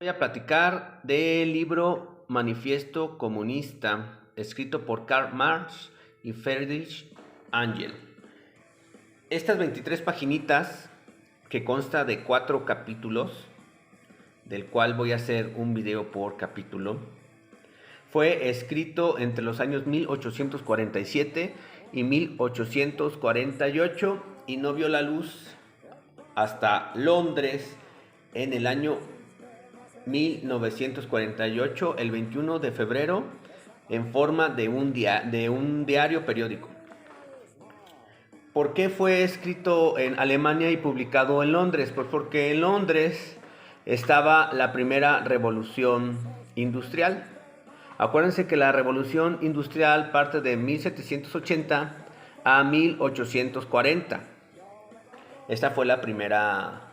Voy a platicar del libro Manifiesto Comunista, escrito por Karl Marx y Friedrich Engels. Estas 23 paginitas, que consta de 4 capítulos, del cual voy a hacer un video por capítulo, fue escrito entre los años 1847 y 1848 y no vio la luz hasta Londres en el año 1948, el 21 de febrero, en forma de un diario periódico. ¿Por qué fue escrito en Alemania y publicado en Londres? Pues porque en Londres estaba la primera revolución industrial. Acuérdense que la revolución industrial parte de 1780 a 1840. Esta fue la primera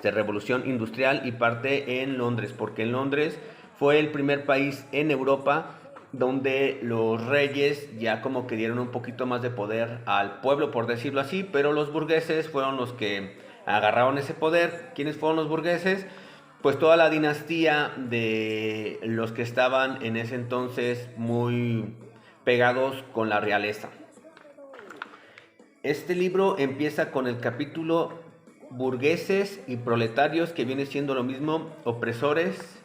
revolución industrial y parte en Londres, porque en Londres fue el primer país en Europa donde los reyes ya como que dieron un poquito más de poder al pueblo, por decirlo así, pero los burgueses fueron los que agarraron ese poder. ¿Quiénes fueron los burgueses? Pues toda la dinastía de los que estaban en ese entonces muy pegados con la realeza. Este libro empieza con el capítulo burgueses y proletarios, que viene siendo lo mismo, opresores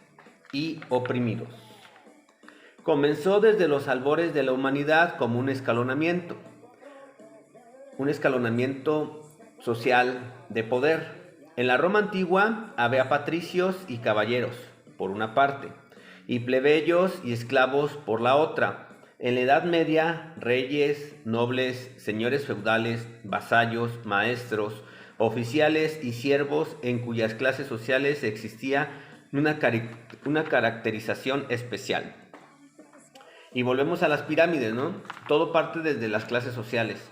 y oprimidos. Comenzó desde los albores de la humanidad como un escalonamiento social de poder. En la Roma antigua había patricios y caballeros, por una parte, y plebeyos y esclavos por la otra. En la Edad Media, reyes, nobles, señores feudales, vasallos, maestros, oficiales y siervos, en cuyas clases sociales existía una caracterización especial. Y volvemos a las pirámides, ¿no? Todo parte desde las clases sociales.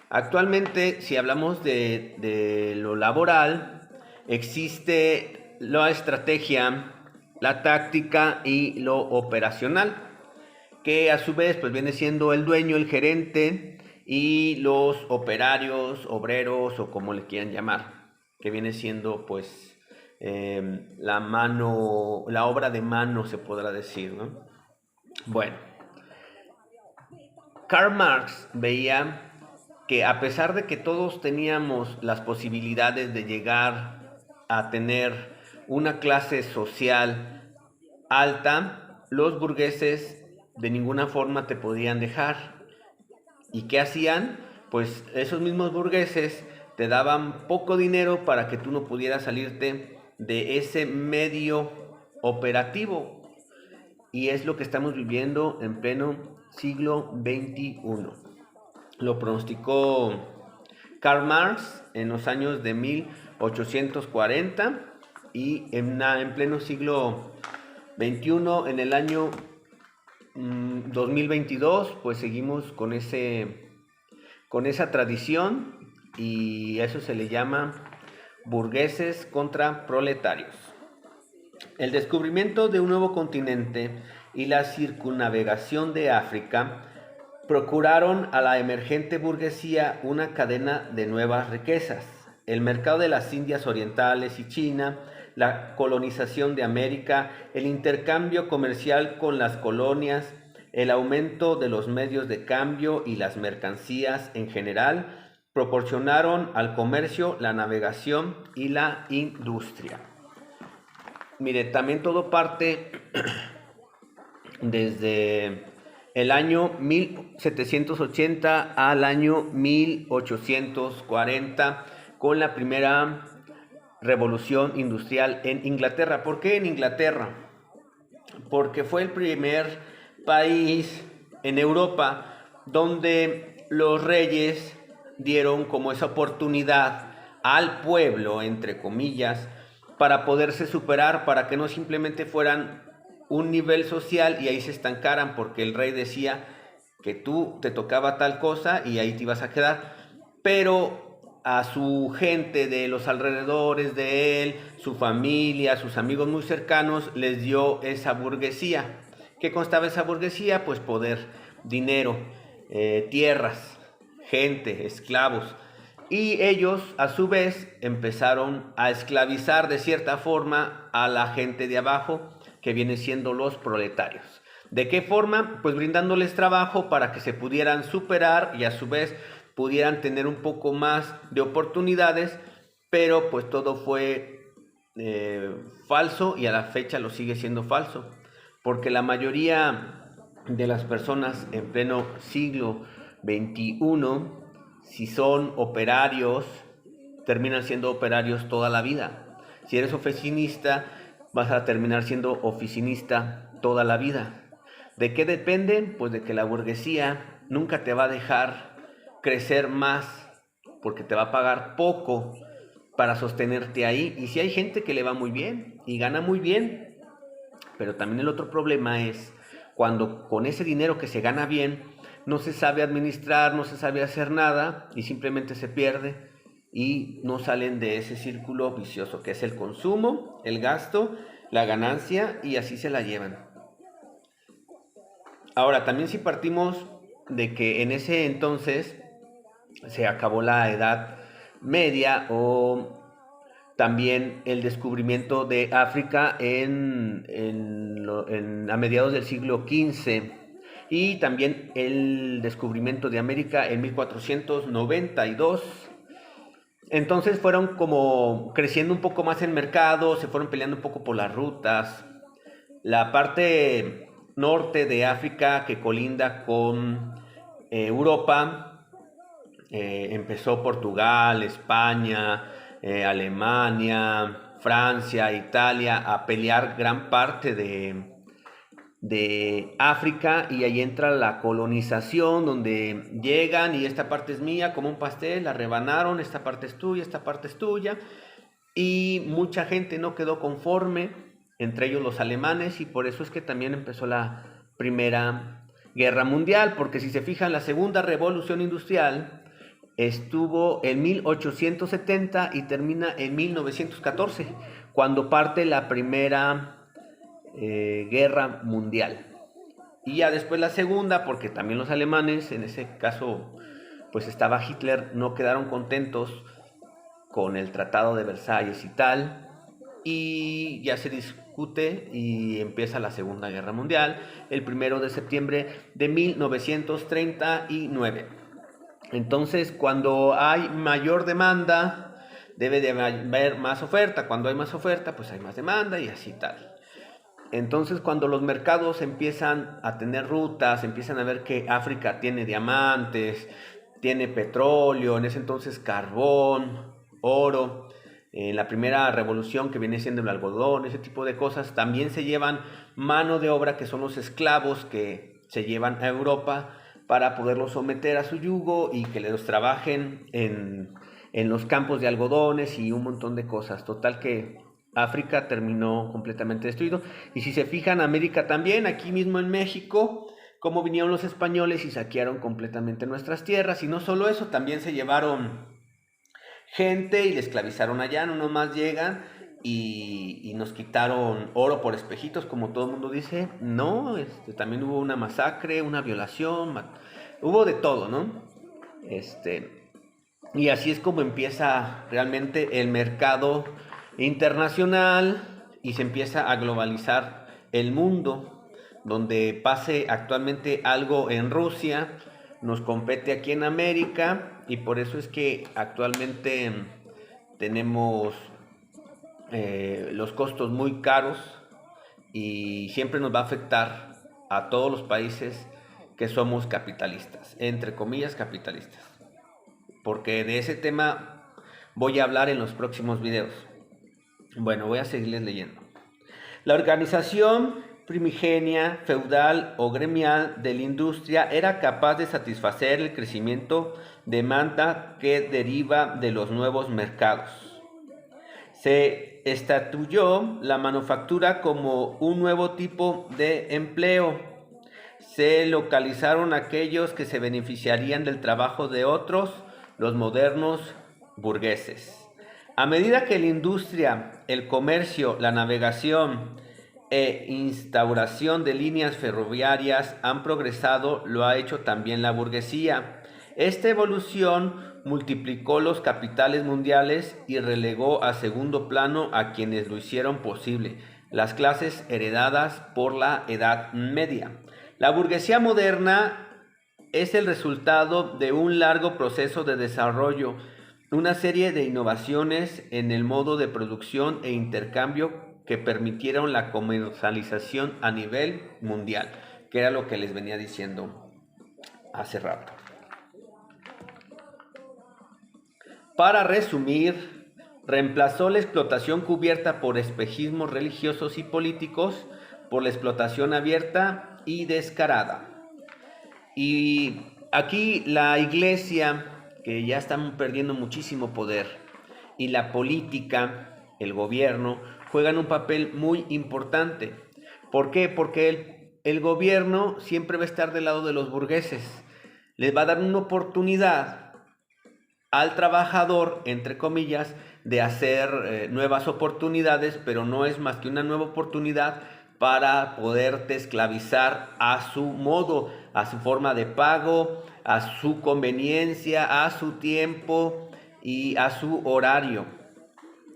Actualmente, si hablamos de lo laboral, existe la estrategia, la táctica y lo operacional, que a su vez pues viene siendo el dueño, el gerente, y los operarios, obreros o como le quieran llamar, que viene siendo pues la obra de mano, se podrá decir, ¿no? Bueno, Karl Marx veía que a pesar de que todos teníamos las posibilidades de llegar a tener una clase social alta, los burgueses de ninguna forma te podían dejar. ¿Y qué hacían? Pues esos mismos burgueses te daban poco dinero para que tú no pudieras salirte de ese medio operativo. Y es lo que estamos viviendo en pleno siglo XXI. Lo pronosticó Karl Marx en los años de 1840 y en pleno siglo XXI, en el año 2022, pues seguimos con esa tradición, y eso se le llama burgueses contra proletarios. El descubrimiento de un nuevo continente y la circunnavegación de África procuraron a la emergente burguesía una cadena de nuevas riquezas. El mercado de las Indias Orientales y China, la colonización de América, el intercambio comercial con las colonias, el aumento de los medios de cambio y las mercancías en general proporcionaron al comercio, la navegación y la industria. Mire, también todo parte desde el año 1780 al año 1840 con la primera revolución industrial en Inglaterra. ¿Por qué en Inglaterra? Porque fue el primer país en Europa donde los reyes dieron como esa oportunidad al pueblo, entre comillas, para poderse superar, para que no simplemente fueran un nivel social y ahí se estancaran, porque el rey decía que tú te tocaba tal cosa y ahí te ibas a quedar, pero a su gente de los alrededores de él, su familia, sus amigos muy cercanos, les dio esa burguesía. ¿Qué constaba esa burguesía? Pues poder, dinero, tierras, gente, esclavos. Y ellos, a su vez, empezaron a esclavizar de cierta forma a la gente de abajo, que vienen siendo los proletarios. ¿De qué forma? Pues brindándoles trabajo para que se pudieran superar y a su vez pudieran tener un poco más de oportunidades, pero pues todo fue falso y a la fecha lo sigue siendo falso, porque la mayoría de las personas en pleno siglo XXI, si son operarios, terminan siendo operarios toda la vida. Si eres oficinista, vas a terminar siendo oficinista toda la vida. ¿De qué depende? Pues de que la burguesía nunca te va a dejar crecer más, porque te va a pagar poco para sostenerte ahí. Y si hay gente que le va muy bien y gana muy bien, pero también el otro problema es cuando con ese dinero que se gana bien no se sabe administrar, no se sabe hacer nada y simplemente se pierde y no salen de ese círculo vicioso que es el consumo, el gasto, la ganancia y así se la llevan. Ahora, también si partimos de que en ese entonces se acabó la Edad Media o también el descubrimiento de África a mediados del siglo XV y también el descubrimiento de América en 1492. Entonces fueron como creciendo un poco más en mercado, se fueron peleando un poco por las rutas. La parte norte de África que colinda con Europa, empezó Portugal, España, Alemania, Francia, Italia a pelear gran parte de África y ahí entra la colonización donde llegan y esta parte es mía como un pastel, la rebanaron, esta parte es tuya, esta parte es tuya y mucha gente no quedó conforme, entre ellos los alemanes, y por eso es que también empezó la Primera Guerra Mundial, porque si se fijan la Segunda Revolución Industrial estuvo en 1870 y termina en 1914, cuando parte la Primera Guerra Mundial. Y ya después la segunda, porque también los alemanes, en ese caso, pues estaba Hitler, no quedaron contentos con el Tratado de Versalles y tal, y ya se discute y empieza la Segunda Guerra Mundial, el 1 de septiembre de 1939. Entonces, cuando hay mayor demanda, debe de haber más oferta. Cuando hay más oferta, pues hay más demanda y así tal. Entonces, cuando los mercados empiezan a tener rutas, empiezan a ver que África tiene diamantes, tiene petróleo, en ese entonces carbón, oro, la primera revolución que viene siendo el algodón, ese tipo de cosas, también se llevan mano de obra que son los esclavos que se llevan a Europa para poderlos someter a su yugo y que les trabajen en los campos de algodones y un montón de cosas. Total que África terminó completamente destruido. Y si se fijan, América también, aquí mismo en México, cómo vinieron los españoles y saquearon completamente nuestras tierras. Y no solo eso, también se llevaron gente y le esclavizaron allá, no nomás llegan y nos quitaron oro por espejitos, como todo el mundo dice. No, también hubo una masacre, una violación, hubo de todo, ¿no? Y así es como empieza realmente el mercado internacional y se empieza a globalizar el mundo, donde pase actualmente algo en Rusia, nos compete aquí en América y por eso es que actualmente tenemos los costos muy caros y siempre nos va a afectar a todos los países que somos capitalistas, entre comillas capitalistas, porque de ese tema voy a hablar en los próximos videos. Bueno, voy a seguirles leyendo. La organización primigenia, feudal o gremial de la industria era capaz de satisfacer el crecimiento demanda que deriva de los nuevos mercados. Se estatuyó la manufactura como un nuevo tipo de empleo. Se localizaron aquellos que se beneficiarían del trabajo de otros, los modernos burgueses. A medida que la industria, el comercio, la navegación e instauración de líneas ferroviarias han progresado, lo ha hecho también la burguesía. Esta evolución multiplicó los capitales mundiales y relegó a segundo plano a quienes lo hicieron posible, las clases heredadas por la Edad Media. La burguesía moderna es el resultado de un largo proceso de desarrollo, una serie de innovaciones en el modo de producción e intercambio que permitieron la comercialización a nivel mundial, que era lo que les venía diciendo hace rato. Para resumir, reemplazó la explotación cubierta por espejismos religiosos y políticos por la explotación abierta y descarada. Y aquí la iglesia, que ya están perdiendo muchísimo poder, y la política, el gobierno, juegan un papel muy importante. ¿Por qué? Porque el gobierno siempre va a estar del lado de los burgueses. Les va a dar una oportunidad al trabajador, entre comillas, de hacer nuevas oportunidades, pero no es más que una nueva oportunidad para poderte esclavizar a su modo, a su forma de pago, a su conveniencia, a su tiempo y a su horario.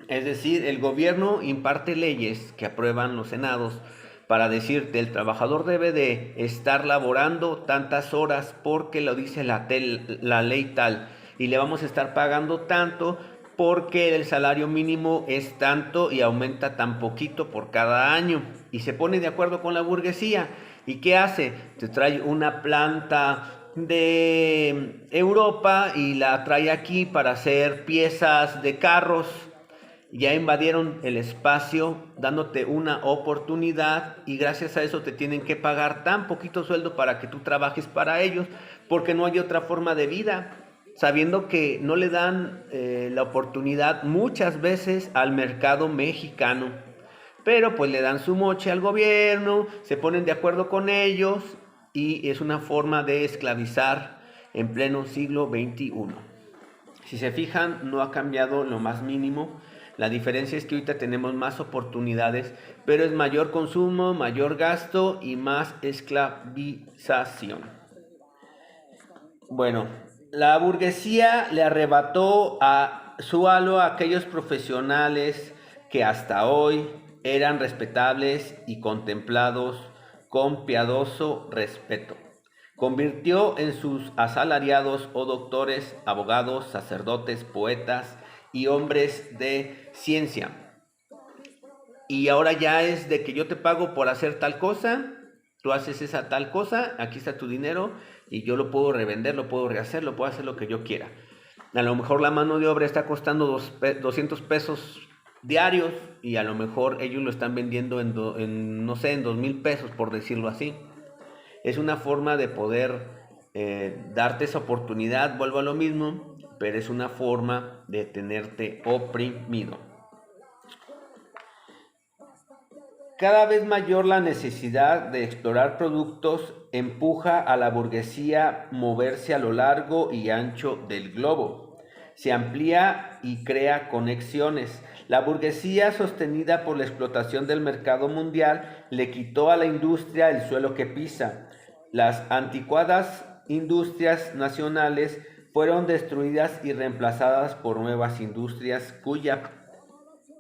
Es decir, el gobierno imparte leyes que aprueban los senados para decirte el trabajador debe de estar laborando tantas horas porque lo dice la ley tal, y le vamos a estar pagando tanto porque el salario mínimo es tanto y aumenta tan poquito por cada año, y se pone de acuerdo con la burguesía. ¿Y qué hace? Te trae una planta de Europa y la trae aquí para hacer piezas de carros. Ya invadieron el espacio dándote una oportunidad, y gracias a eso te tienen que pagar tan poquito sueldo para que tú trabajes para ellos, porque no hay otra forma de vida, sabiendo que no le dan la oportunidad muchas veces al mercado mexicano, pero pues le dan su moche al gobierno, se ponen de acuerdo con ellos, y es una forma de esclavizar en pleno siglo XXI. Si se fijan, no ha cambiado lo más mínimo. La diferencia es que ahorita tenemos más oportunidades, pero es mayor consumo, mayor gasto y más esclavización. Bueno, la burguesía le arrebató a su halo a aquellos profesionales que hasta hoy eran respetables y contemplados con piadoso respeto. Convirtió en sus asalariados o doctores, abogados, sacerdotes, poetas y hombres de ciencia. Y ahora ya es de que yo te pago por hacer tal cosa, tú haces esa tal cosa, aquí está tu dinero y yo lo puedo revender, lo puedo rehacer, lo puedo hacer lo que yo quiera. A lo mejor la mano de obra está costando 200 pesos diarios, y a lo mejor ellos lo están vendiendo en no sé, en 2,000 pesos, por decirlo así. Es una forma de poder darte esa oportunidad, vuelvo a lo mismo, pero es una forma de tenerte oprimido. Cada vez mayor la necesidad de explorar productos empuja a la burguesía a moverse a lo largo y ancho del globo. Se amplía y crea conexiones. La burguesía, sostenida por la explotación del mercado mundial, le quitó a la industria el suelo que pisa. Las anticuadas industrias nacionales fueron destruidas y reemplazadas por nuevas industrias cuya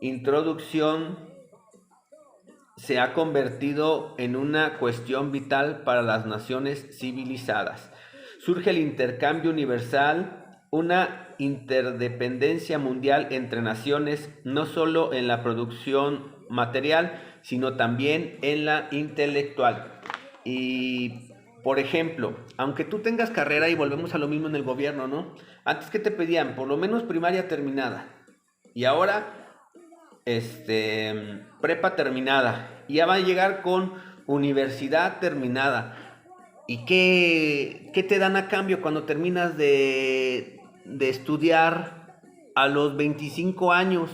introducción se ha convertido en una cuestión vital para las naciones civilizadas. Surge el intercambio universal, una interdependencia mundial entre naciones, no solo en la producción material, sino también en la intelectual. Y, por ejemplo, aunque tú tengas carrera, y volvemos a lo mismo en el gobierno, ¿no? Antes, ¿qué te pedían? Por lo menos primaria terminada. Y ahora prepa terminada, y ya va a llegar con universidad terminada. ¿Y qué te dan a cambio cuando terminas de estudiar a los 25 años?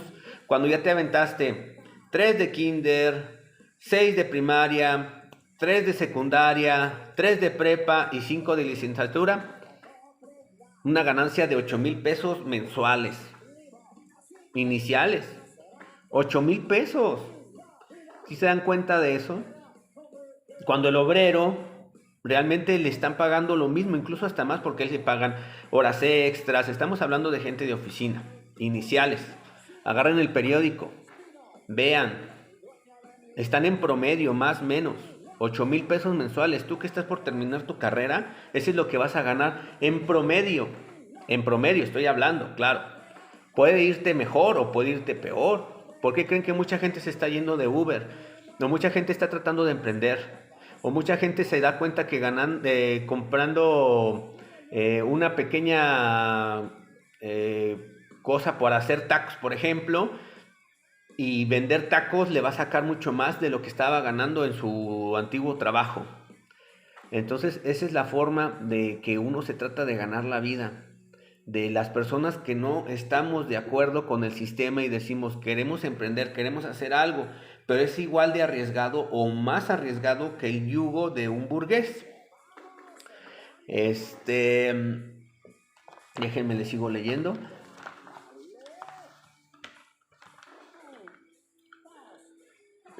Cuando ya te aventaste 3 de kinder, 6 de primaria, 3 de secundaria, 3 de prepa y 5 de licenciatura. Una ganancia de 8,000 pesos mensuales iniciales. 8,000 pesos. ¿Sí se dan cuenta de eso? Cuando el obrero realmente le están pagando lo mismo, incluso hasta más porque él se pagan horas extras. Estamos hablando de gente de oficina, iniciales. Agarren el periódico, vean, están en promedio, más o menos, 8,000 pesos mensuales. Tú que estás por terminar tu carrera, eso es lo que vas a ganar en promedio. En promedio estoy hablando, claro. Puede irte mejor o puede irte peor. ¿Por qué creen que mucha gente se está yendo de Uber? O mucha gente está tratando de emprender. O mucha gente se da cuenta que ganan comprando una pequeña cosa por hacer tacos, por ejemplo, y vender tacos le va a sacar mucho más de lo que estaba ganando en su antiguo trabajo. Entonces, esa es la forma de que uno se trata de ganar la vida. De las personas que no estamos de acuerdo con el sistema y decimos queremos emprender, queremos hacer algo, pero es igual de arriesgado o más arriesgado que el yugo de un burgués. Déjenme le sigo leyendo.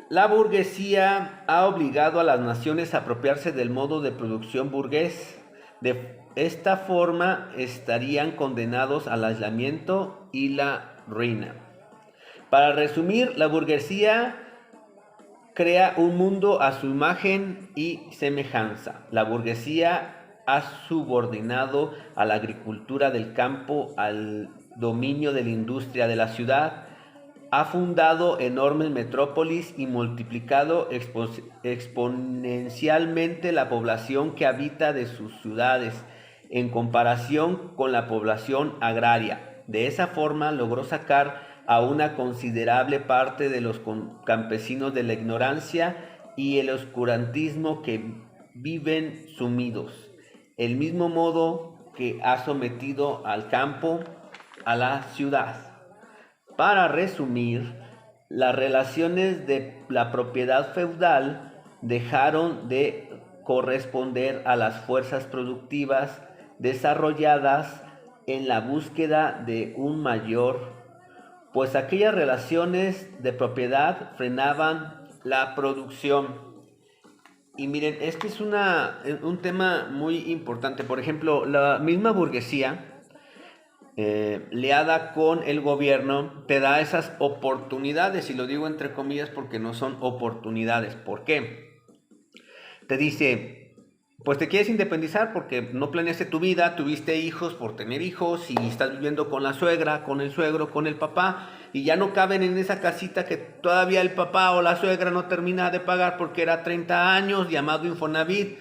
La burguesía ha obligado a las naciones a apropiarse del modo de producción burgués. De esta forma estarían condenados al aislamiento y la ruina. Para resumir, la burguesía crea un mundo a su imagen y semejanza. La burguesía ha subordinado a la agricultura del campo al dominio de la industria de la ciudad, ha fundado enormes metrópolis y multiplicado exponencialmente la población que habita de sus ciudades en comparación con la población agraria. De esa forma logró sacar a una considerable parte de los campesinos de la ignorancia y el oscurantismo que viven sumidos, el mismo modo que ha sometido al campo a la ciudad. Para resumir, las relaciones de la propiedad feudal dejaron de corresponder a las fuerzas productivas desarrolladas en la búsqueda de un mayor, pues aquellas relaciones de propiedad frenaban la producción. Y miren, este es un tema muy importante. Por ejemplo, la misma burguesía liada con el gobierno te da esas oportunidades, y lo digo entre comillas porque no son oportunidades. ¿Por qué? Te dice, pues te quieres independizar porque no planeaste tu vida, tuviste hijos por tener hijos y estás viviendo con la suegra, con el suegro, con el papá, y ya no caben en esa casita que todavía el papá o la suegra no termina de pagar porque era 30 años, llamado Infonavit,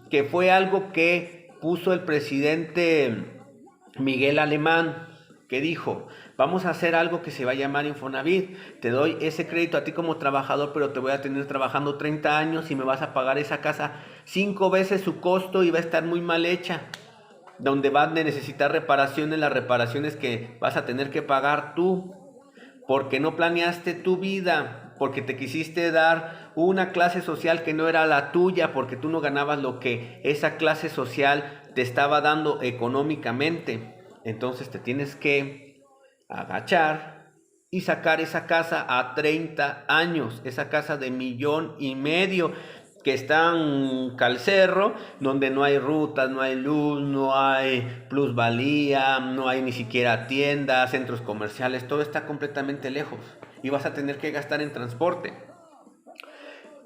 que fue algo que puso el presidente Miguel Alemán, que dijo, vamos a hacer algo que se va a llamar Infonavit, te doy ese crédito a ti como trabajador, pero te voy a tener trabajando 30 años y me vas a pagar esa casa 5 veces su costo y va a estar muy mal hecha, donde van a necesitar reparaciones, las reparaciones que vas a tener que pagar tú, porque no planeaste tu vida, porque te quisiste dar una clase social que no era la tuya, porque tú no ganabas lo que esa clase social te estaba dando económicamente. Entonces te tienes que agachar y sacar esa casa a 30 años, esa casa de 1,5 millones que está en Calcerro, donde no hay rutas, no hay luz, no hay plusvalía, no hay ni siquiera tiendas, centros comerciales, todo está completamente lejos y vas a tener que gastar en transporte.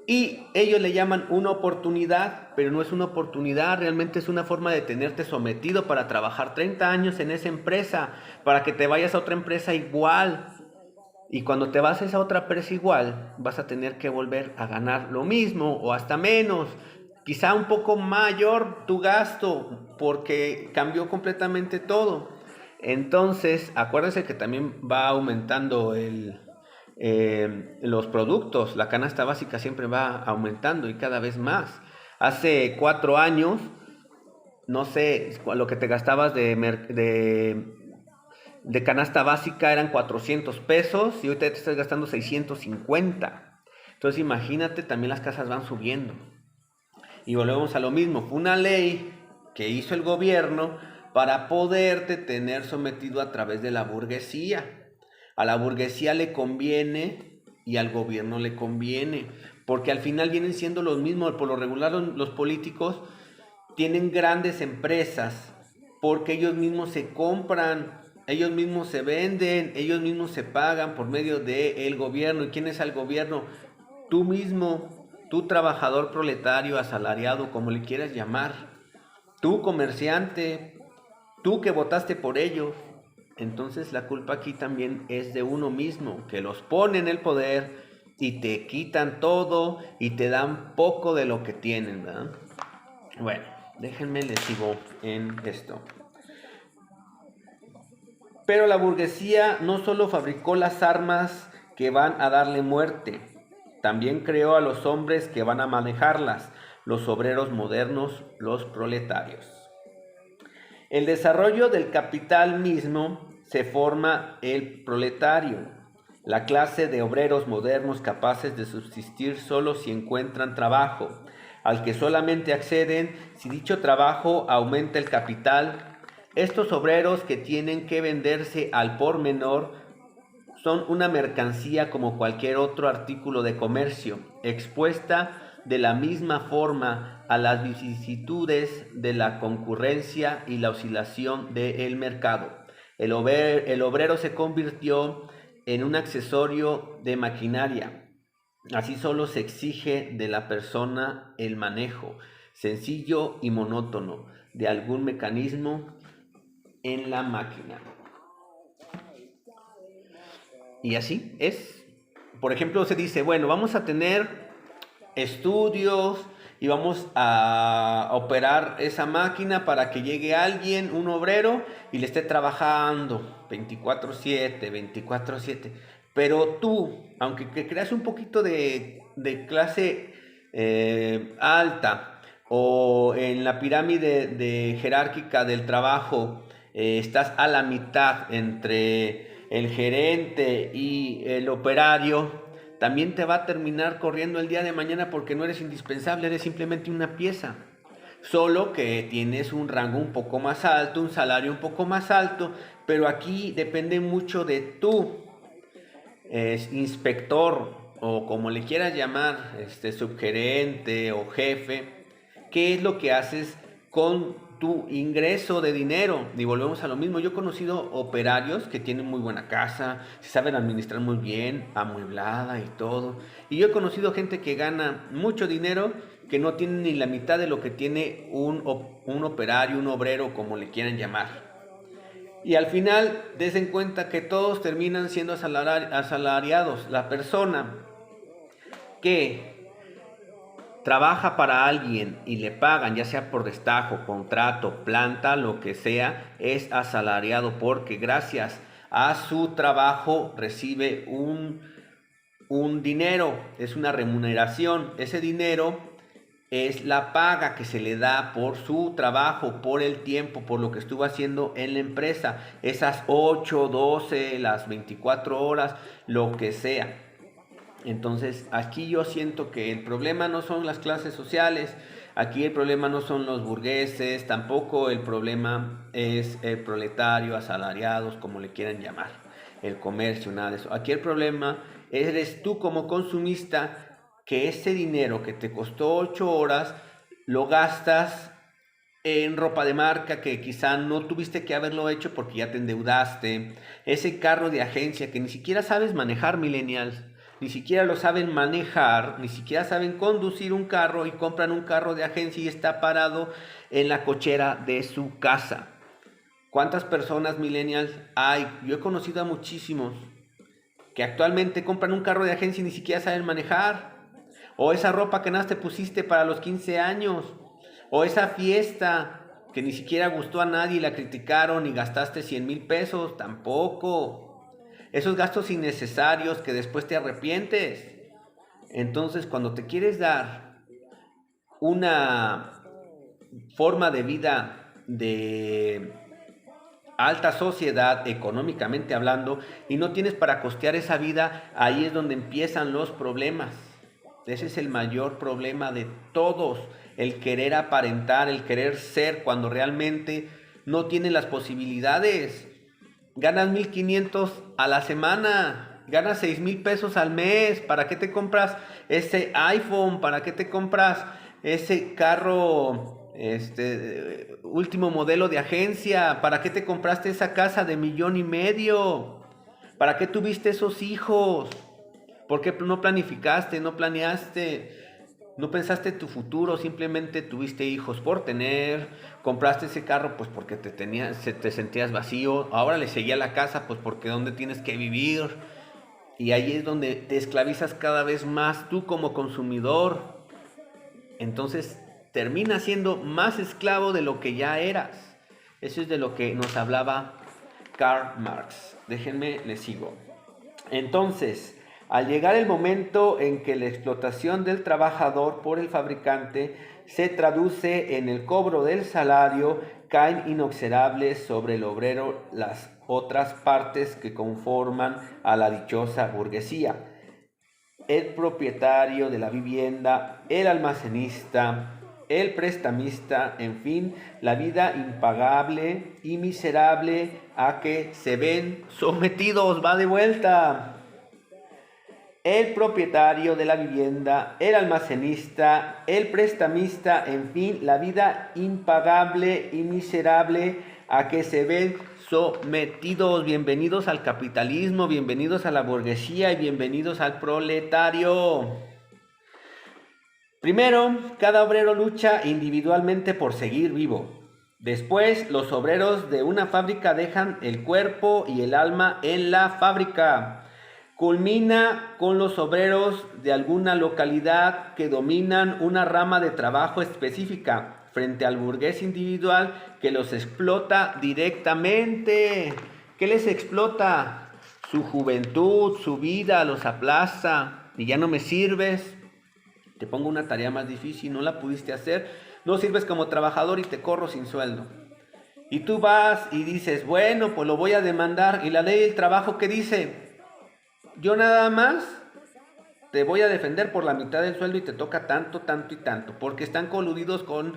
Y ellos le llaman una oportunidad, pero no es una oportunidad, realmente es una forma de tenerte sometido para trabajar 30 años en esa empresa, para que te vayas a otra empresa igual. Y cuando te vas a esa otra empresa igual, vas a tener que volver a ganar lo mismo o hasta menos. Quizá un poco mayor tu gasto, porque cambió completamente todo. Entonces, acuérdense que también va aumentando los productos, la canasta básica siempre va aumentando y cada vez más. Hace 4 años, no sé, lo que te gastabas de canasta básica eran 400 pesos y ahorita te estás gastando 650. Entonces imagínate, también las casas van subiendo. Y volvemos a lo mismo, fue una ley que hizo el gobierno para poderte tener sometido a través de la burguesía. A la burguesía le conviene y al gobierno le conviene, porque al final vienen siendo los mismos. Por lo regular los políticos tienen grandes empresas porque ellos mismos se compran, ellos mismos se venden, ellos mismos se pagan por medio del gobierno. ¿Y quién es el gobierno? Tú mismo, tú trabajador proletario, asalariado, como le quieras llamar, tú comerciante, tú que votaste por ellos. Entonces la culpa aquí también es de uno mismo, que los pone en el poder y te quitan todo y te dan poco de lo que tienen, ¿verdad? Bueno, déjenme les sigo en esto. Pero la burguesía no solo fabricó las armas que van a darle muerte, también creó a los hombres que van a manejarlas, los obreros modernos, los proletarios. El desarrollo del capital mismo se forma el proletario, la clase de obreros modernos capaces de subsistir solo si encuentran trabajo, al que solamente acceden si dicho trabajo aumenta el capital. Estos obreros que tienen que venderse al por menor son una mercancía como cualquier otro artículo de comercio, expuesta de la misma forma a las vicisitudes de la concurrencia y la oscilación del mercado. El obrero se convirtió en un accesorio de maquinaria. Así solo se exige de la persona el manejo, sencillo y monótono, de algún mecanismo en la máquina. Y así es. Por ejemplo, se dice, bueno, vamos a tener estudios y vamos a operar esa máquina para que llegue alguien, un obrero, y le esté trabajando 24/7, 24/7. Pero tú, aunque creas un poquito de clase alta o en la pirámide jerárquica del trabajo, estás a la mitad entre el gerente y el operario, también te va a terminar corriendo el día de mañana porque no eres indispensable, eres simplemente una pieza. Solo que tienes un rango un poco más alto, un salario un poco más alto, pero aquí depende mucho de tú, inspector o como le quieras llamar, subgerente o jefe, qué es lo que haces con tu ingreso de dinero. Y volvemos a lo mismo. Yo he conocido operarios que tienen muy buena casa, se saben administrar muy bien, amueblada y todo. Y yo he conocido gente que gana mucho dinero que no tiene ni la mitad de lo que tiene un operario, un obrero, como le quieran llamar. Y al final, des en cuenta que todos terminan siendo asalariados. La persona que trabaja para alguien y le pagan, ya sea por destajo, contrato, planta, lo que sea, es asalariado porque gracias a su trabajo recibe un dinero, es una remuneración. Ese dinero es la paga que se le da por su trabajo, por el tiempo, por lo que estuvo haciendo en la empresa. Esas 8, 12, las 24 horas, lo que sea. Entonces, aquí yo siento que el problema no son las clases sociales, aquí el problema no son los burgueses, tampoco el problema es el proletario, asalariados, como le quieran llamar, el comercio, nada de eso. Aquí el problema eres tú como consumista, que ese dinero que te costó 8 horas lo gastas en ropa de marca que quizá no tuviste que haberlo hecho porque ya te endeudaste, ese carro de agencia que ni siquiera sabes manejar, millennials, ni siquiera lo saben manejar, ni siquiera saben conducir un carro y compran un carro de agencia y está parado en la cochera de su casa. ¿Cuántas personas millennials hay? Yo he conocido a muchísimos que actualmente compran un carro de agencia y ni siquiera saben manejar. O esa ropa que nada te pusiste para los 15 años. O esa fiesta que ni siquiera gustó a nadie y la criticaron y gastaste 100,000 pesos. Tampoco. Esos gastos innecesarios que después te arrepientes. Entonces, cuando te quieres dar una forma de vida de alta sociedad, económicamente hablando, y no tienes para costear esa vida, ahí es donde empiezan los problemas. Ese es el mayor problema de todos, el querer aparentar, el querer ser cuando realmente no tienes las posibilidades. Ganas 1,500 a la semana, ganas 6,000 pesos al mes. ¿Para qué te compras ese iPhone? ¿Para qué te compras ese carro último modelo de agencia. ¿Para qué te compraste esa casa de 1,5 millones? ¿Para qué tuviste esos hijos? ¿Por qué no planificaste, no planeaste, no pensaste en tu futuro? Simplemente tuviste hijos por tener, compraste ese carro pues porque te sentías vacío. Ahora le seguía la casa pues porque ¿dónde tienes que vivir? Y ahí es donde te esclavizas cada vez más tú como consumidor. Entonces terminas siendo más esclavo de lo que ya eras. Eso es de lo que nos hablaba Karl Marx. Déjenme, les sigo. Entonces, al llegar el momento en que la explotación del trabajador por el fabricante se traduce en el cobro del salario, caen inexorables sobre el obrero las otras partes que conforman a la dichosa burguesía: el propietario de la vivienda, el almacenista, el prestamista, en fin, la vida impagable y miserable a que se ven sometidos. Va de vuelta. El propietario de la vivienda, el almacenista, el prestamista, en fin, la vida impagable y miserable a que se ven sometidos. Bienvenidos al capitalismo, bienvenidos a la burguesía y bienvenidos al proletario. Primero, cada obrero lucha individualmente por seguir vivo. Después, los obreros de una fábrica dejan el cuerpo y el alma en la fábrica. Culmina con los obreros de alguna localidad que dominan una rama de trabajo específica frente al burgués individual que los explota directamente. ¿Qué les explota? Su juventud, su vida, los aplaza. Y ya no me sirves. Te pongo una tarea más difícil, no la pudiste hacer, no sirves como trabajador y te corro sin sueldo. Y tú vas y dices, bueno, pues lo voy a demandar. Y la ley del trabajo, ¿qué dice? Yo nada más te voy a defender por la mitad del sueldo y te toca tanto, tanto y tanto, porque están coludidos con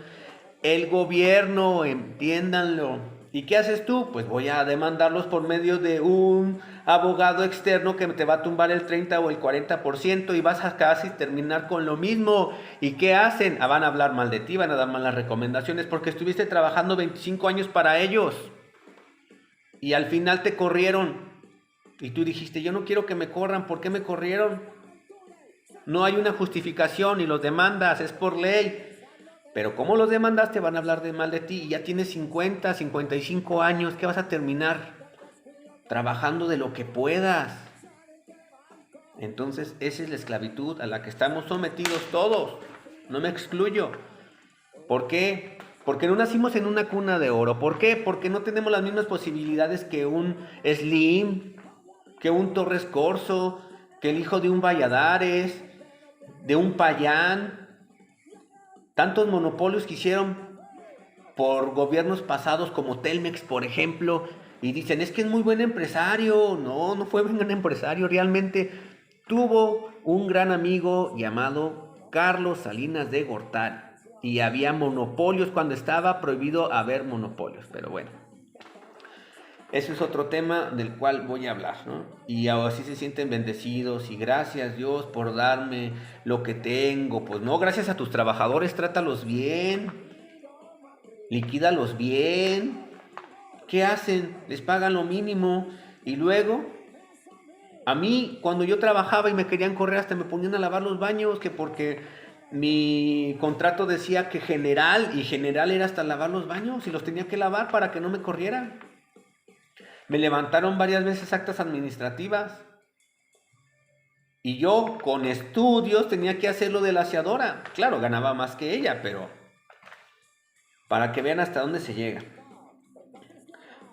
el gobierno, entiéndanlo. ¿Y qué haces tú? Pues voy a demandarlos por medio de un abogado externo que te va a tumbar el 30 o el 40% y vas a casi terminar con lo mismo. ¿Y qué hacen? Van a hablar mal de ti, van a dar malas recomendaciones porque estuviste trabajando 25 años para ellos y al final te corrieron. Y tú dijiste, yo no quiero que me corran. ¿Por qué me corrieron? No hay una justificación y los demandas, es por ley. Pero como los demandaste, van a hablar de mal de ti. Y ya tienes 50, 55 años. ¿Qué vas a terminar? Trabajando de lo que puedas. Entonces, esa es la esclavitud a la que estamos sometidos todos. No me excluyo. ¿Por qué? Porque no nacimos en una cuna de oro. ¿Por qué? Porque no tenemos las mismas posibilidades que un Slim, que un Torres Corso, que el hijo de un Valladares, de un Payán. Tantos monopolios que hicieron por gobiernos pasados como Telmex, por ejemplo, y dicen, es que es muy buen empresario. No, no fue buen empresario, realmente tuvo un gran amigo llamado Carlos Salinas de Gortari, y había monopolios cuando estaba prohibido haber monopolios, pero bueno. Eso es otro tema del cual voy a hablar, ¿no? Y así se sienten bendecidos y gracias Dios por darme lo que tengo. Pues no, gracias a tus trabajadores, trátalos bien, liquídalos bien. ¿Qué hacen? Les pagan lo mínimo y luego, a mí cuando yo trabajaba y me querían correr hasta me ponían a lavar los baños, que porque mi contrato decía que general, y general era hasta lavar los baños y los tenía que lavar para que no me corrieran. Me levantaron varias veces actas administrativas. Y yo, con estudios, tenía que hacerlo de la aseadora. Claro, ganaba más que ella, pero para que vean hasta dónde se llega.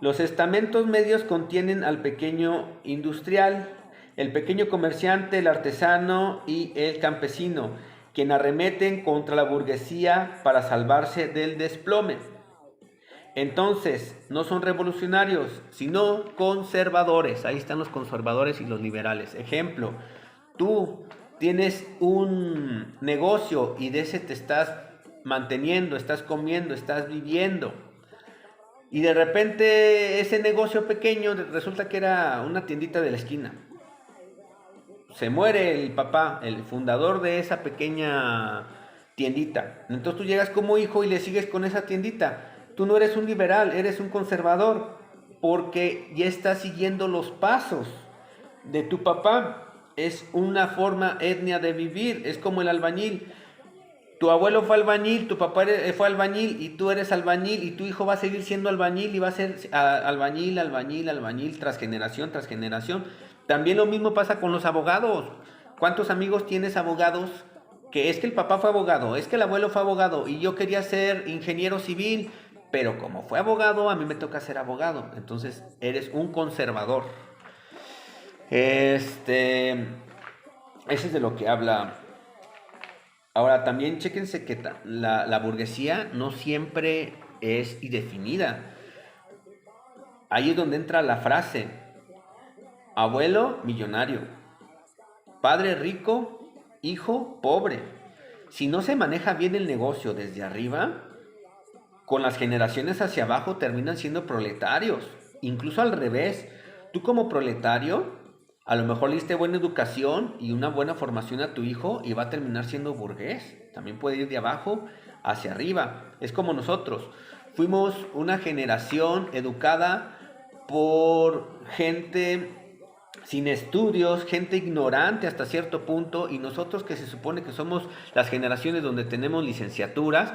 Los estamentos medios contienen al pequeño industrial, el pequeño comerciante, el artesano y el campesino, quien arremeten contra la burguesía para salvarse del desplome. Entonces, no son revolucionarios, sino conservadores. Ahí están los conservadores y los liberales. Ejemplo, tú tienes un negocio y de ese te estás manteniendo, estás comiendo, estás viviendo. Y de repente ese negocio pequeño resulta que era una tiendita de la esquina. Se muere el papá, el fundador de esa pequeña tiendita. Entonces tú llegas como hijo y le sigues con esa tiendita. Tú no eres un liberal, eres un conservador, porque ya estás siguiendo los pasos de tu papá. Es una forma etnia de vivir, es como el albañil. Tu abuelo fue albañil, tu papá fue albañil y tú eres albañil y tu hijo va a seguir siendo albañil y va a ser albañil, albañil, albañil tras generación tras generación. También lo mismo pasa con los abogados. ¿Cuántos amigos tienes abogados? Que es que el papá fue abogado, es que el abuelo fue abogado y yo quería ser ingeniero civil, pero como fue abogado, a mí me toca ser abogado. Entonces eres un conservador. Ese es de lo que habla. Ahora, también chéquense que la burguesía no siempre es indefinida. Ahí es donde entra la frase: abuelo millonario, padre rico, hijo pobre. Si no se maneja bien el negocio desde arriba, con las generaciones hacia abajo terminan siendo proletarios. Incluso al revés, tú como proletario, a lo mejor le diste buena educación y una buena formación a tu hijo y va a terminar siendo burgués. También puede ir de abajo hacia arriba. Es como nosotros. Fuimos una generación educada por gente sin estudios, gente ignorante hasta cierto punto, y nosotros que se supone que somos las generaciones donde tenemos licenciaturas,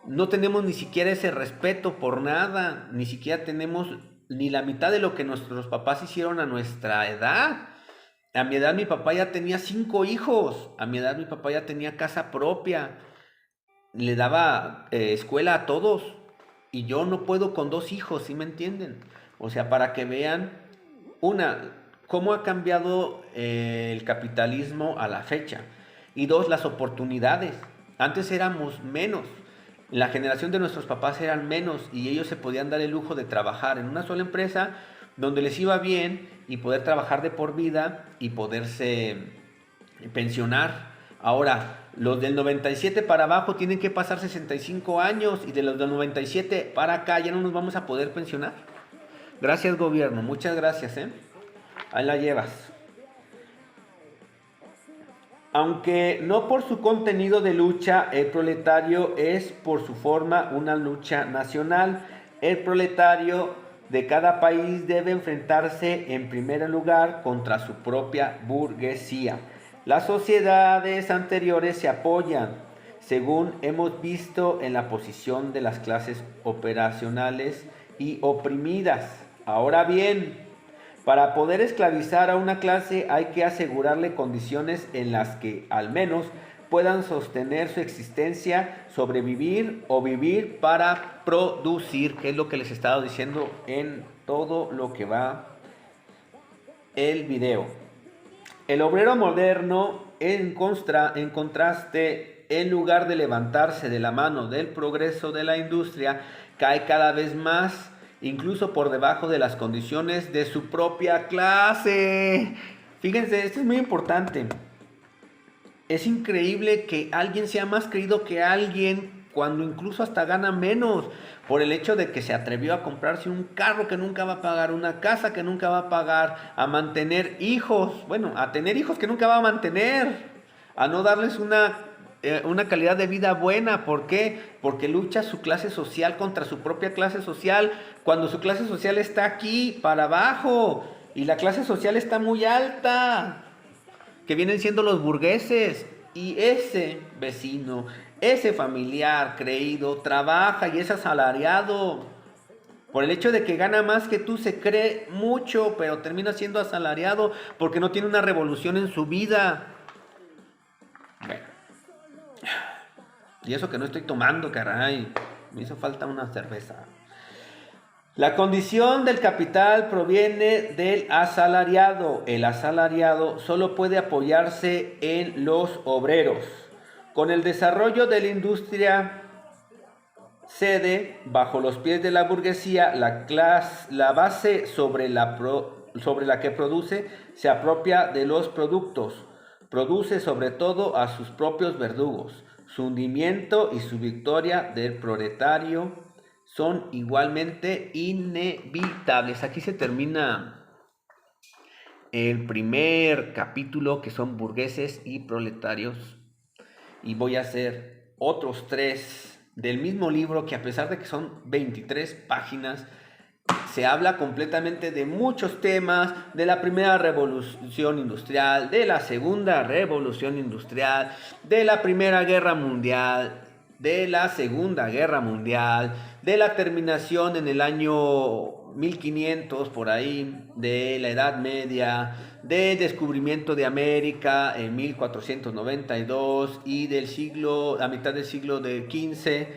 no tenemos ni siquiera ese respeto por nada, ni siquiera tenemos ni la mitad de lo que nuestros papás hicieron a nuestra edad. A mi edad mi papá ya tenía 5 hijos, a mi edad mi papá ya tenía casa propia, le daba escuela a todos, y yo no puedo con 2 hijos, ¿sí me entienden? O sea, para que vean, una, cómo ha cambiado el capitalismo a la fecha, y dos, las oportunidades. Antes éramos menos, la generación de nuestros papás eran menos y ellos se podían dar el lujo de trabajar en una sola empresa donde les iba bien y poder trabajar de por vida y poderse pensionar. Ahora, los del 97 para abajo tienen que pasar 65 años y de los del 97 para acá ya no nos vamos a poder pensionar. Gracias, gobierno, muchas gracias, ¿eh? Ahí la llevas. Aunque no por su contenido de lucha, el proletario es por su forma una lucha nacional. El proletario de cada país debe enfrentarse en primer lugar contra su propia burguesía. Las sociedades anteriores se apoyan, según hemos visto, en la posición de las clases operacionales y oprimidas. Ahora bien, para poder esclavizar a una clase hay que asegurarle condiciones en las que al menos puedan sostener su existencia, sobrevivir o vivir para producir, que es lo que les he estado diciendo en todo lo que va el video. El obrero moderno, en contraste, en lugar de levantarse de la mano del progreso de la industria, cae cada vez más, incluso por debajo de las condiciones de su propia clase. Fíjense, esto es muy importante. Es increíble que alguien sea más creído que alguien cuando incluso hasta gana menos, por el hecho de que se atrevió a comprarse un carro que nunca va a pagar, una casa que nunca va a pagar, a mantener hijos, bueno, a tener hijos que nunca va a mantener, a no darles una calidad de vida buena. ¿Por qué? Porque lucha su clase social contra su propia clase social, cuando su clase social está aquí, para abajo, y la clase social está muy alta, que vienen siendo los burgueses, y ese vecino, ese familiar creído, trabaja y es asalariado. Por el hecho de que gana más que tú, se cree mucho, pero termina siendo asalariado porque no tiene una revolución en su vida. Bueno, y eso que no estoy tomando, caray. Me hizo falta una cerveza. La condición del capital proviene del asalariado. El asalariado solo puede apoyarse en los obreros. Con el desarrollo de la industria cede bajo los pies de la burguesía. La base sobre la que produce se apropia de los productos. Produce sobre todo a sus propios verdugos. Su hundimiento y su victoria del proletario son igualmente inevitables. Aquí se termina el primer capítulo, que son burgueses y proletarios, y voy a hacer otros 3 del mismo libro que, a pesar de que son 23 páginas, se habla completamente de muchos temas, de la primera revolución industrial, de la segunda revolución industrial, de la primera guerra mundial, de la segunda guerra mundial, de la terminación en el año 1500 por ahí, de la Edad Media, del descubrimiento de América en 1492 y del siglo, a mitad del siglo del XV.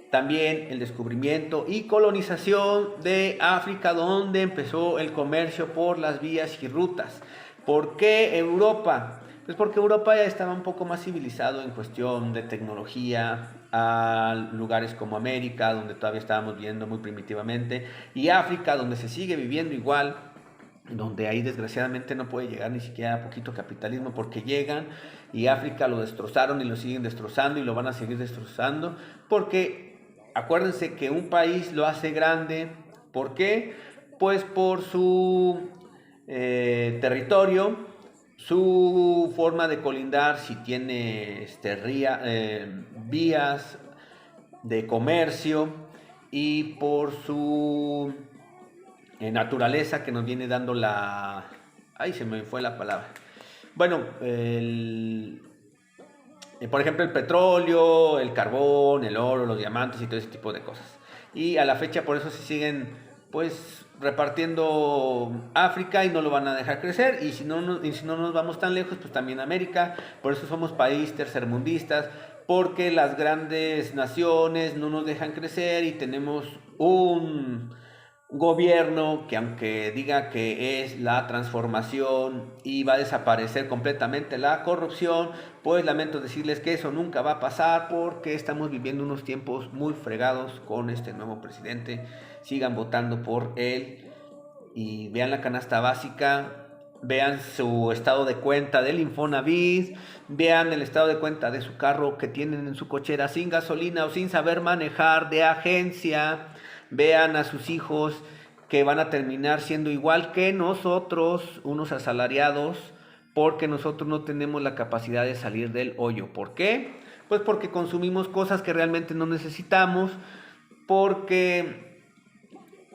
También el descubrimiento y colonización de África, donde empezó el comercio por las vías y rutas. ¿Por qué Europa? Pues porque Europa ya estaba un poco más civilizado en cuestión de tecnología, a lugares como América, donde todavía estábamos viviendo muy primitivamente, y África, donde se sigue viviendo igual, donde ahí desgraciadamente no puede llegar ni siquiera a poquito capitalismo, porque llegan y África lo destrozaron y lo siguen destrozando y lo van a seguir destrozando, porque acuérdense que un país lo hace grande. ¿Por qué? Pues por su territorio, su forma de colindar, si tiene vías de comercio, y por su naturaleza que nos viene dando la... Ay, se me fue la palabra. Bueno, por ejemplo, el petróleo, el carbón, el oro, los diamantes y todo ese tipo de cosas. Y a la fecha por eso se siguen pues repartiendo África y no lo van a dejar crecer. Y si no nos vamos tan lejos, pues también América. Por eso somos países tercermundistas, porque las grandes naciones no nos dejan crecer y tenemos un gobierno que, aunque diga que es la transformación y va a desaparecer completamente la corrupción, pues lamento decirles que eso nunca va a pasar, porque estamos viviendo unos tiempos muy fregados con este nuevo presidente. Sigan votando por él y vean la canasta básica, vean su estado de cuenta del Infonavit, vean el estado de cuenta de su carro que tienen en su cochera sin gasolina o sin saber manejar, de agencia. Vean a sus hijos que van a terminar siendo igual que nosotros, unos asalariados, porque nosotros no tenemos la capacidad de salir del hoyo. ¿Por qué? Pues porque consumimos cosas que realmente no necesitamos, porque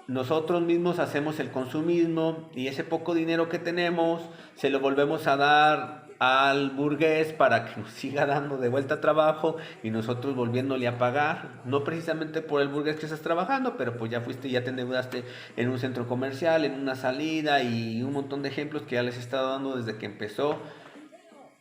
nosotros mismos hacemos el consumismo y ese poco dinero que tenemos se lo volvemos a dar al burgués para que nos siga dando de vuelta trabajo y nosotros volviéndole a pagar, no precisamente por el burgués que estás trabajando, pero pues ya fuiste, ya te endeudaste en un centro comercial, en una salida, y un montón de ejemplos que ya les he estado dando desde que empezó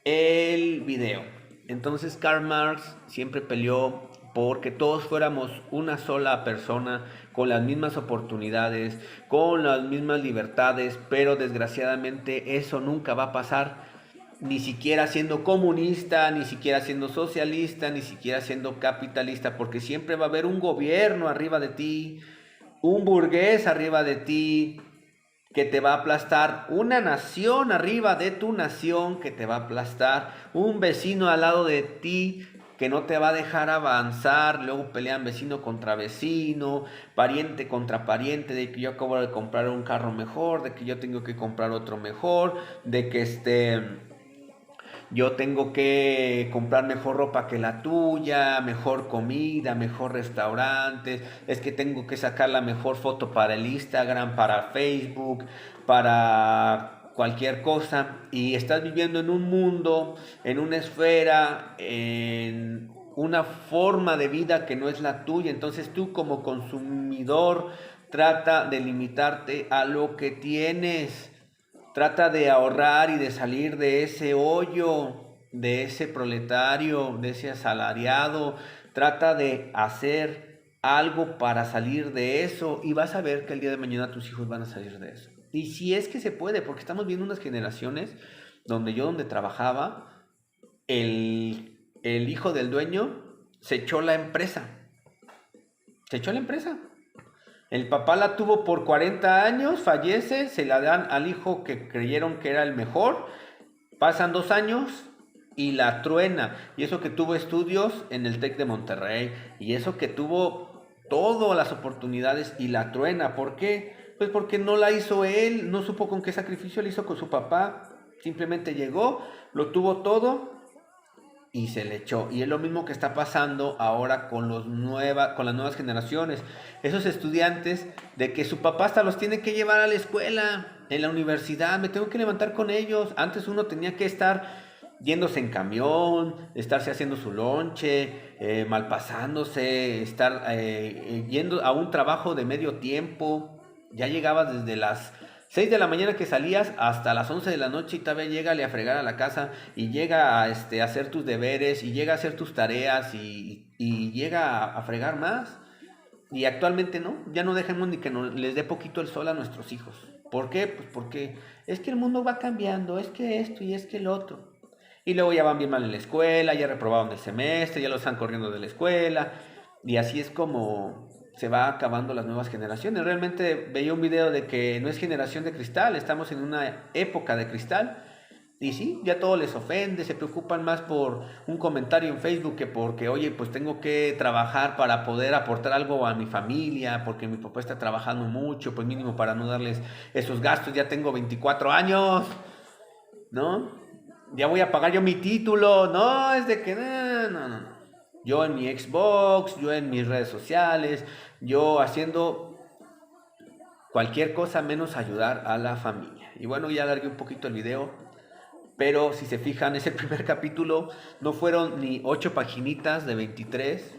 el video. Entonces Karl Marx siempre peleó porque todos fuéramos una sola persona, con las mismas oportunidades, con las mismas libertades, pero desgraciadamente eso nunca va a pasar, ni siquiera siendo comunista, ni siquiera siendo socialista, ni siquiera siendo capitalista, porque siempre va a haber un gobierno arriba de ti, un burgués arriba de ti, que te va a aplastar, una nación arriba de tu nación que te va a aplastar, un vecino al lado de ti que no te va a dejar avanzar. Luego pelean vecino contra vecino, pariente contra pariente, de que yo acabo de comprar un carro mejor, de que yo tengo que comprar otro mejor, de que yo tengo que comprar mejor ropa que la tuya, mejor comida, mejor restaurantes, es que tengo que sacar la mejor foto para el Instagram, para Facebook, para cualquier cosa. Y estás viviendo en un mundo, en una esfera, en una forma de vida que no es la tuya. Entonces tú, como consumidor, trata de limitarte a lo que tienes. Trata de ahorrar y de salir de ese hoyo, de ese proletario, de ese asalariado. Trata de hacer algo para salir de eso, y vas a ver que el día de mañana tus hijos van a salir de eso. Y si es que se puede, porque estamos viendo unas generaciones donde trabajaba, el hijo del dueño se echó la empresa. Se echó la empresa. El papá la tuvo por 40 años, fallece, se la dan al hijo que creyeron que era el mejor, pasan 2 años y la truena. Y eso que tuvo estudios en el TEC de Monterrey, y eso que tuvo todas las oportunidades, y la truena. ¿Por qué? Pues porque no la hizo él, no supo con qué sacrificio la hizo con su papá. Simplemente llegó, lo tuvo todo y se le echó. Y es lo mismo que está pasando ahora con con las nuevas generaciones. Esos estudiantes de que su papá hasta los tiene que llevar a la escuela, en la universidad, me tengo que levantar con ellos. Antes uno tenía que estar yéndose en camión, estarse haciendo su lonche, malpasándose, estar yendo a un trabajo de medio tiempo. Ya llegabas desde las 6 de la mañana que salías hasta las 11 de la noche y todavía llegale a fregar a la casa y llega a hacer tus deberes y llega a hacer tus tareas y llega a fregar más. Y actualmente no, ya no dejemos ni que les dé poquito el sol a nuestros hijos. ¿Por qué? Pues porque es que el mundo va cambiando, es que esto y es que el otro. Y luego ya van bien mal en la escuela, ya reprobaron el semestre, ya los están corriendo de la escuela. Y así es como se va acabando las nuevas generaciones. Realmente veía un video de que no es generación de cristal, estamos en una época de cristal. Y sí, ya todo les ofende, se preocupan más por un comentario en Facebook que porque, oye, pues tengo que trabajar para poder aportar algo a mi familia, porque mi papá está trabajando mucho, pues mínimo para no darles esos gastos, ya tengo 24 años, ¿no? Ya voy a pagar yo mi título, no, es de que no. Yo en mi Xbox, yo en mis redes sociales, yo haciendo cualquier cosa menos ayudar a la familia. Y bueno, ya alargué un poquito el video, pero si se fijan, ese primer capítulo no fueron ni 8 paginitas de 23.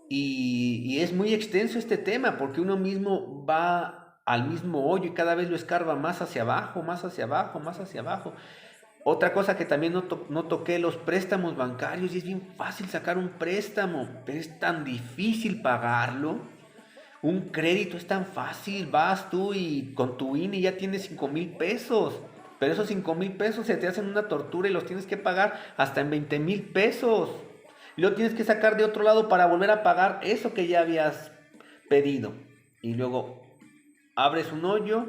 Y es muy extenso este tema, porque uno mismo va al mismo hoyo y cada vez lo escarba más hacia abajo, más hacia abajo, más hacia abajo. Otra cosa que también no toqué, los préstamos bancarios. Y es bien fácil sacar un préstamo, pero es tan difícil pagarlo. Un crédito es tan fácil, vas tú y con tu INE ya tienes 5,000 pesos. Pero esos 5,000 pesos se te hacen una tortura y los tienes que pagar hasta en 20,000 pesos. Y lo tienes que sacar de otro lado para volver a pagar eso que ya habías pedido. Y luego abres un hoyo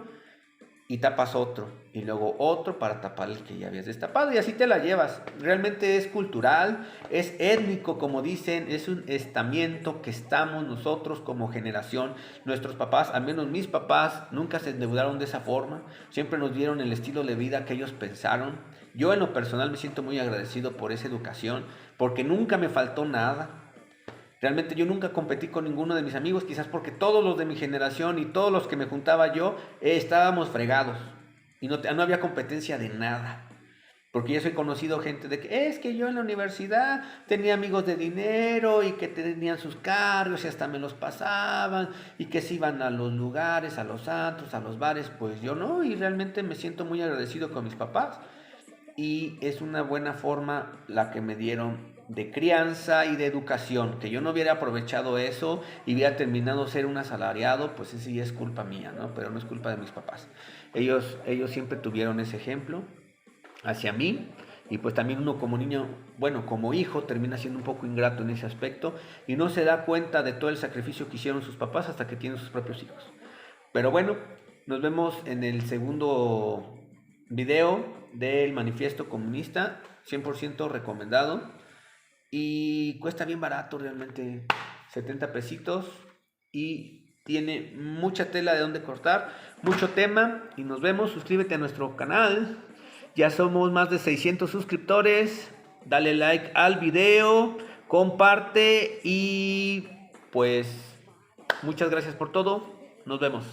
y tapas otro, y luego otro para tapar el que ya habías destapado, y así te la llevas. Realmente es cultural, es étnico, como dicen, es un estamiento que estamos nosotros como generación. Nuestros papás, al menos mis papás, nunca se endeudaron de esa forma, siempre nos dieron el estilo de vida que ellos pensaron. Yo en lo personal me siento muy agradecido por esa educación, porque nunca me faltó nada. Realmente yo nunca competí con ninguno de mis amigos, quizás porque todos los de mi generación y todos los que me juntaba yo estábamos fregados y no había competencia de nada. Porque yo soy conocido gente de que es que yo en la universidad tenía amigos de dinero y que tenían sus carros y hasta me los pasaban y que se iban a los lugares, a los antros, a los bares. Pues yo no, y realmente me siento muy agradecido con mis papás. Y es una buena forma la que me dieron de crianza y de educación. Que yo no hubiera aprovechado eso y hubiera terminado ser un asalariado, pues ese sí es culpa mía, ¿no? Pero no es culpa de mis papás. Ellos siempre tuvieron ese ejemplo hacia mí, y pues también uno como niño, bueno, como hijo, termina siendo un poco ingrato en ese aspecto y no se da cuenta de todo el sacrificio que hicieron sus papás hasta que tienen sus propios hijos. Pero bueno, nos vemos en el segundo video del manifiesto comunista, 100% recomendado, y cuesta bien barato realmente, 70 pesitos, y tiene mucha tela de donde cortar, mucho tema. Y nos vemos. Suscríbete a nuestro canal, ya somos más de 600 suscriptores. Dale like al video, comparte y pues muchas gracias por todo. Nos vemos.